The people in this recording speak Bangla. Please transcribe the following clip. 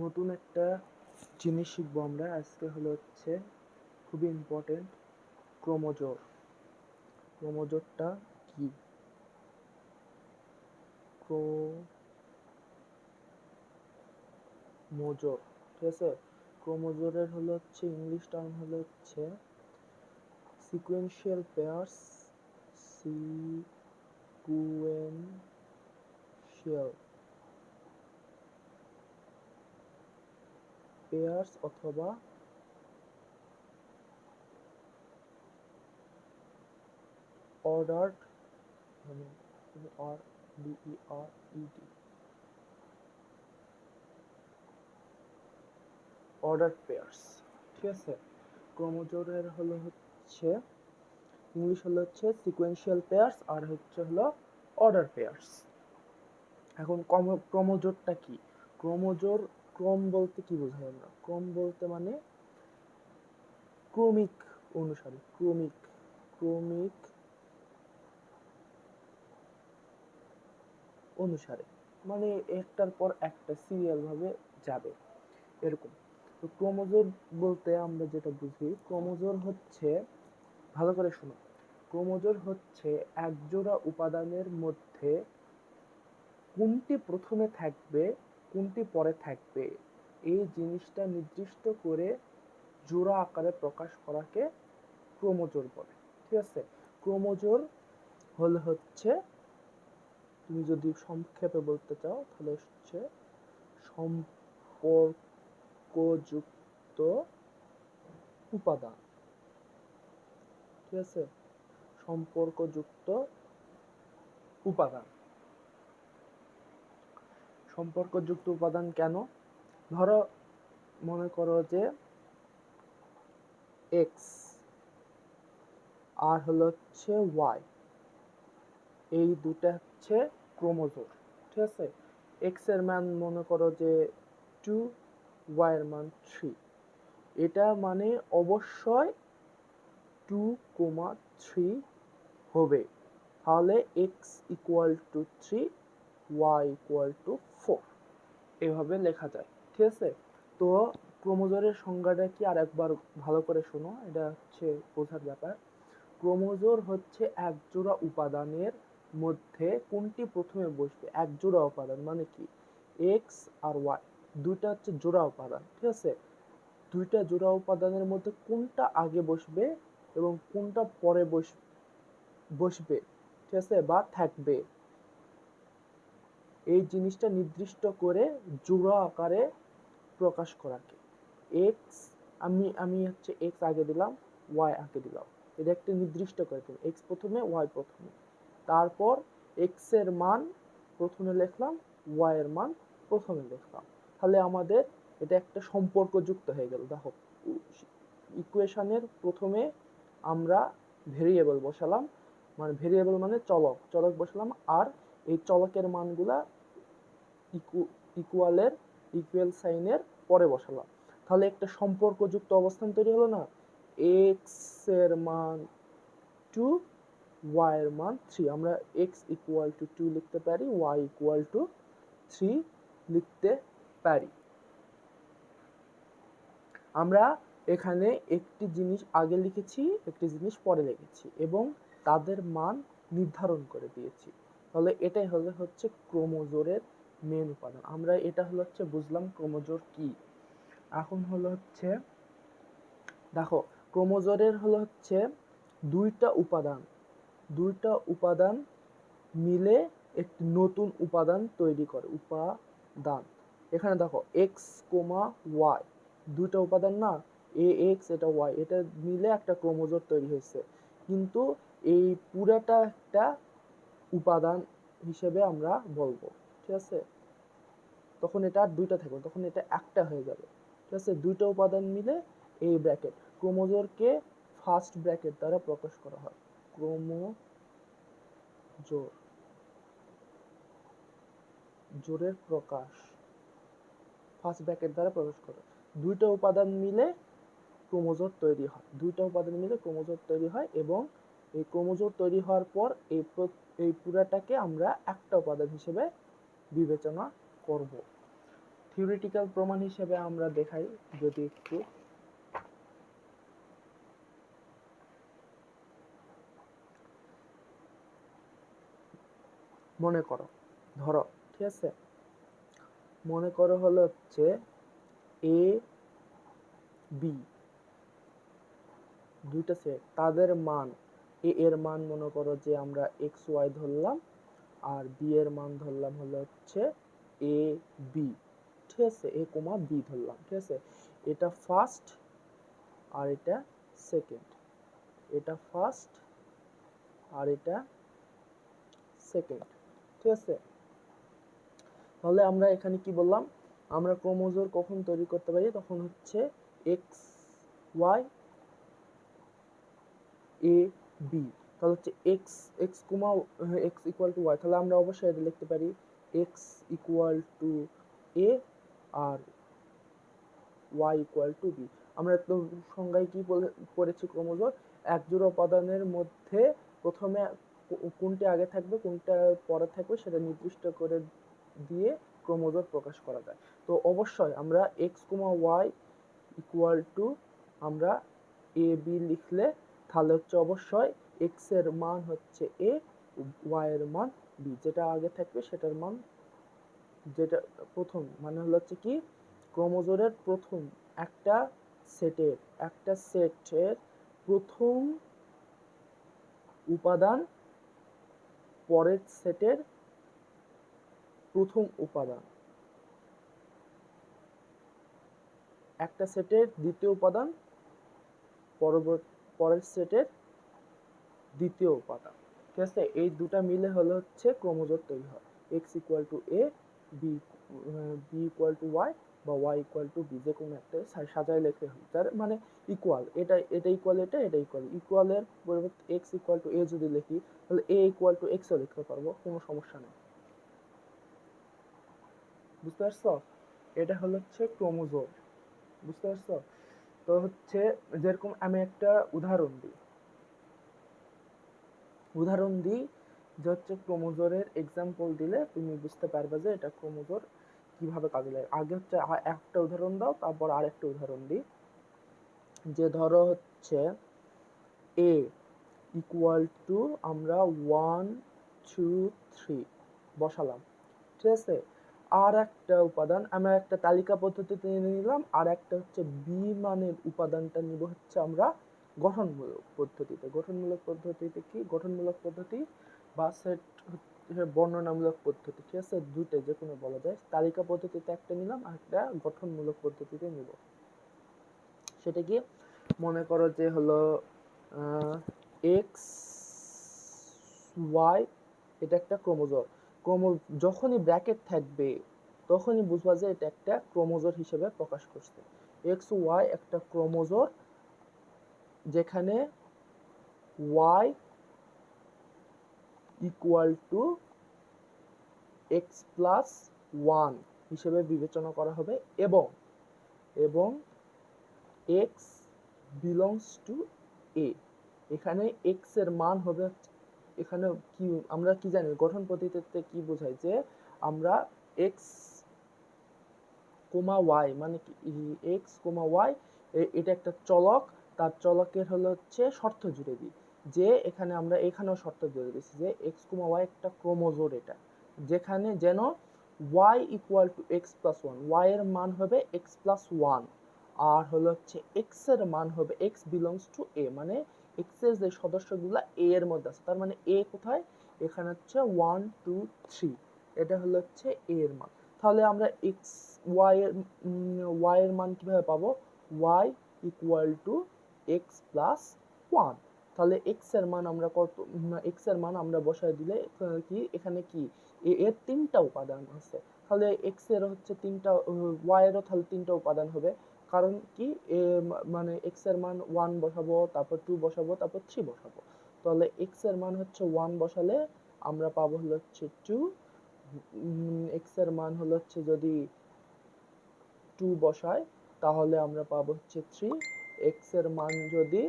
নতুন একটা জিনিস শিখবো আমরা আজকে। হচ্ছে খুবই ইম্পর্টেন্ট, ক্রোমোজোর। ক্রোমোজোরটা কি? ক্রোমোজোর, ঠিক আছে। ক্রোমোজোরের হচ্ছে ইংলিশ টার্ম হচ্ছে সিকুয়েন্সিয়াল পেয়ার্স। সিকুয়েন্সিয়াল পেয়ার্স অথবা অর্ডার্ড, অর্ডার্ড পেয়ার্স, ঠিক আছে। ক্রোমোজোরের হচ্ছে ইংলিশ হচ্ছে সিকুয়েন্সিয়াল পেয়ার্স আর হলো অর্ডার পেয়ার্স। এখন ক্রোমোজোরটা কি? ক্রোমোজোর, ক্রম বলতে কি বোঝাই আমরা? ক্রম বলতে মানে ক্রমিক অনুসারে, ক্রমিক অনুসারে, মানে একটার পর একটা সিরিয়াল ভাবে যাবে এরকম। তো ক্রোমোজোর বলতে আমরা যেটা বুঝি, ক্রোমোজোর হচ্ছে, ভালো করে শোনো, ক্রোমোজোর হচ্ছে একজোড়া উপাদানের মধ্যে কোনটি প্রথমে থাকবে কোনটি পরে থাকবে এই জিনিসটা নির্দিষ্ট করে জোড়া আকারে প্রকাশ করাকে ক্রোমোজোর বলে, ঠিক আছে। ক্রোমোজোর হচ্ছে, তুমি যদি সংক্ষেপে বলতে চাও তাহলে হচ্ছে সম্পর্কযুক্ত উপাদান, ঠিক আছে। সম্পর্কযুক্ত উপাদান। সম্পর্কযুক্ত উপাদান কেন? ধরো, মনে করো যে এক্স আর হচ্ছে ওয়াই, এই দুটা হচ্ছে ক্রোমোজোর, ঠিক আছে। এক্স এর মান মনে করো যে 2, ওয়াই এর মান 3। এটা মানে অবশ্যই 2,3 হবে, তাহলে x equal to 3, y equal to 4, এভাবে লেখা যায়, ঠিক আছে। তো ক্রোমোজোরের সংজ্ঞাটা কি আর একবার ভালো করে শোনো, এটা হচ্ছে বোঝার ব্যাপার। ক্রোমোজোর হচ্ছে এক জোড়া উপাদানের মধ্যে কোনটি প্রথমে বসবে। এক জোড়া উপাদান মানে কি? এক্স আর ওয়াই দুইটা হচ্ছে জোড়া উপাদান, ঠিক আছে। দুইটা জোড়া উপাদানের মধ্যে কোনটা আগে বসবে এবং কোনটা পরে বসবে, ঠিক আছে, বা থাকবে, এই জিনিসটা নির্দিষ্ট করে জোড়া আকারে প্রকাশ করাকে এক্স, আমি হচ্ছে এক্স আগে দিলাম, ওয়াই আগে দিলাম, এটা একটা নির্দিষ্ট করে দিলাম, এক্স প্রথমে ওয়াই প্রথমে, তারপর এক্স এর মান প্রথমে লিখলাম, ওয়াই এর মান প্রথমে লিখলাম, তাহলে আমাদের এটা একটা সম্পর্ক যুক্ত হয়ে গেল। দেখো, ইকুয়েশনের প্রথমে আমরা ভেরিয়েবল বসালাম, মানে ভেরিয়েবল মানে চলক, চলক বসালাম, আর এই চলকের মানগুলা ইকুয়াল সাইনের পরে বসালাম, তাহলে একটা সম্পর্কযুক্ত অবস্থান তৈরি হলো না। এক্স এর মান 2, ওয়াই এর মান 3, আমরা এক্স ইকুয়াল টু 2 লিখতে পারি, ওয়াই ইকুয়াল টু 3 লিখতে পারি। আমরা এখানে একটি জিনিস আগে লিখেছি, একটি জিনিস পরে লিখেছি এবং তাদের মান নির্ধারণ করে দিয়েছি, তাহলে এটাই হচ্ছে ক্রোমোজোরের মেন উপাদান। আমরা এটা হচ্ছে বুঝলাম ক্রোমোজোর কি। এখন হচ্ছে দেখো, ক্রোমোজোরের হচ্ছে দুইটা উপাদান মিলে একটি নতুন উপাদান তৈরি করে। উপাদান, এখানে দেখো এক্স কোমা ওয়াই দুইটা উপাদান না, এ এক্স এটা ওয়াই, এটা মিলে একটা ক্রোমোজোর তৈরি হয়েছে, কিন্তু এই পুরাটা একটা উপাদান হিসেবে আমরা বলবো, ঠিক আছে। তখন এটা আর দুইটা থাকবে, তখন এটা একটা হয়ে যাবে, ঠিক আছে। দুইটা উপাদান মিলে এই ব্র্যাকেট ক্রোমোজোরকে ফার্স্ট ব্র্যাকেট দ্বারা প্রকাশ করা হয়। ক্রোমোজোর, জোরের প্রকাশ ফার্স্ট ব্র্যাকেট দ্বারা প্রকাশ করে। দুইটা উপাদান মিলে ক্রোমোজোর তৈরি হয়, দুইটা উপাদান মিলে ক্রোমোজোর তৈরি হয় এবং এই ক্রোমোজোর তৈরি হওয়ার পর এই পুরাটাকে আমরা একটা উপাদান হিসেবে বিবেচনা করব, থিওরিটিক্যাল প্রমাণ হিসেবে আমরা দেখাই যদি একটু, মনে করো, ধরো, ঠিক আছে, মনে করো হলো হচ্ছে এ বি দুইটা সেট, তাদের মান, এ এর মান মনে করো যে আমরা এক্স ওয়াই ধরলাম, আর বি এর মান ধরলাম হলো হচ্ছে এ বি, ঠিক আছে, এ কমা বি ধরলাম, ঠিক আছে। এটা ফার্স্ট আর এটা সেকেন্ড, এটা ফার্স্ট আর এটা সেকেন্ড, ঠিক আছে। তাহলে আমরা এখানে কি বললাম, আমরা ক্রোমোজোম কখন তৈরি করতে পারি, তখন হচ্ছে এক্স ওয়াই এ বি, তাহলে হচ্ছে x x comma x equal to y, তাহলে আমরা অবশ্যই এটা লিখতে পারি এক্স ইকুয়াল টু এ আর ওয়াই ইকুয়াল টু বি। আমরা তো সংজ্ঞায় কি পড়েছি, ক্রোমোজোম এক জোড়া উপাদানের মধ্যে প্রথমে কোনটা আগে থাকবে কোনটা পরে থাকবে সেটা নির্দিষ্ট করে দিয়ে ক্রোমোজোম প্রকাশ করা যায়। তো অবশ্যই আমরা x comma y equal to আমরা এ বি লিখলে তাহলে হচ্ছে অবশ্যই এক্স এর মান হচ্ছে এ, ওয়াই এর মান বি, যেটা আগে থাকবে সেটার মান, যেটা প্রথম মানে হলো হচ্ছে কি ক্রোমোজোমের প্রথম একটা সেটের প্রথম উপাদান পরের সেটের প্রথম উপাদান, একটা সেটের দ্বিতীয় উপাদান পরের সেটের দ্বিতীয় উপাদান, ঠিক আছে। এই দুটা মিলে হলো হচ্ছে ক্রোমোজোম তৈরি হয়, x equal to a, b equal to y বা ওয়াই ইকুয়াল টু বি, যে কোনো একটা সাজায় লেখে হয়, যার মানে ইকুয়াল, এটা ইকুয়াল, এটা ইকুয়ালের পরিবর্তে এক্স ইকুয়াল টু এ যদি লিখি তাহলে এ ইকুয়াল টু এক্স ও লিখতে পারবো, কোনো সমস্যা নেই, বুঝতে পারছো। এটা হলো হচ্ছে ক্রোমোজোম, বুঝতে পারছো। তো হচ্ছে যেরকম আমি একটা উদাহরণ দিই যে হচ্ছে ক্রোমোজোমের এক্সাম্পল দিলে তুমি বুঝতে পারবে যে এটা ক্রোমোজোম কিভাবে কাজে লাগে। আগে হচ্ছে একটা উদাহরণ দাও, তারপর আরেকটা উদাহরণ দিই। যে ধরো হচ্ছে এ ইকুয়াল টু আমরা 1 2 3 বসালাম, ঠিক আছে। আর একটা উপাদান আমরা একটা তালিকা পদ্ধতিতে নিলাম, আর একটা হচ্ছে বি মানের উপাদানটা নিব হচ্ছে আমরা গঠনমূলক পদ্ধতিতে কি গঠনমূলক পদ্ধতি বা সেট বর্ণনামূলক পদ্ধতি, ঠিক আছে, দুইটা যে কোনো বলা যায়। তালিকা পদ্ধতিতে একটা নিলাম আর একটা গঠনমূলক পদ্ধতিতে নিব। সেটা কি, মনে করো যে হলো এক্স ওয়াই, এটা একটা ক্রোমোজোম, যখনই ব্র্যাকেট থাকবে তখনই বুঝবা যে এটা একটা ক্রোমোজোম হিসেবে প্রকাশ করছে। এক্স ওয়াই একটা ক্রোমোজোম যেখানে y equal to x plus one হিসেবে বিবেচনা করা হবে, এবং এক্স বিলংস টু এ। এখানে এক্স এর মান হবে, এখানে কি আমরা কি জানি গঠন পদ্ধতিতে কি বোঝায়, যে আমরা এক্স কোমা ওয়াই মানে কি, এক্স কোমা ওয়াই এটা একটা চলক, তার চলকের হলো হচ্ছে শর্ত জুড়ে দিই, যে এখানে আমরা এখানেও শর্ত জুড়ে দিচ্ছি যে এক্স কোমা ওয়াই একটা ক্রোমোজোম, এটা যেখানে যেন y equal to x plus one, y এর মান হবে এক্স প্লাস ওয়ান, আর হলো হচ্ছে এক্স এর মান হবে এক্স বিলংস টু এ, মানে এক্স এর যে সদস্যগুলো এ এর মধ্যে আছে, তার মানে এ কোথায়, এখানে হচ্ছে 1 2 3, এটা হলো হচ্ছে এ এর মান। তাহলে আমরা এক্স ওয়াই এর মান কিভাবে পাবো, y equal to x plus one. তাহলে এক্স এর মান আমরা এক্স এর মান আমরা বসায় দিলে কি এখানে কি এর তিনটা উপাদান আছে, তাহলে এক্স এর হচ্ছে তিনটা, ওয়াই এরও তাহলে তিনটা উপাদান হবে, কারণ কি মানে এক্স এর মান 1 বসাবো, তারপর 2 বসাবো, তারপর 3 বসাবো। তাহলে এক্স এর মান হচ্ছে 1 বসালে আমরা পাবো হলো হচ্ছে 2, এক্স এর মান হলো হচ্ছে যদি 2 বসাই তাহলে আমরা পাবো হচ্ছে 3, এক্স এর মান যদি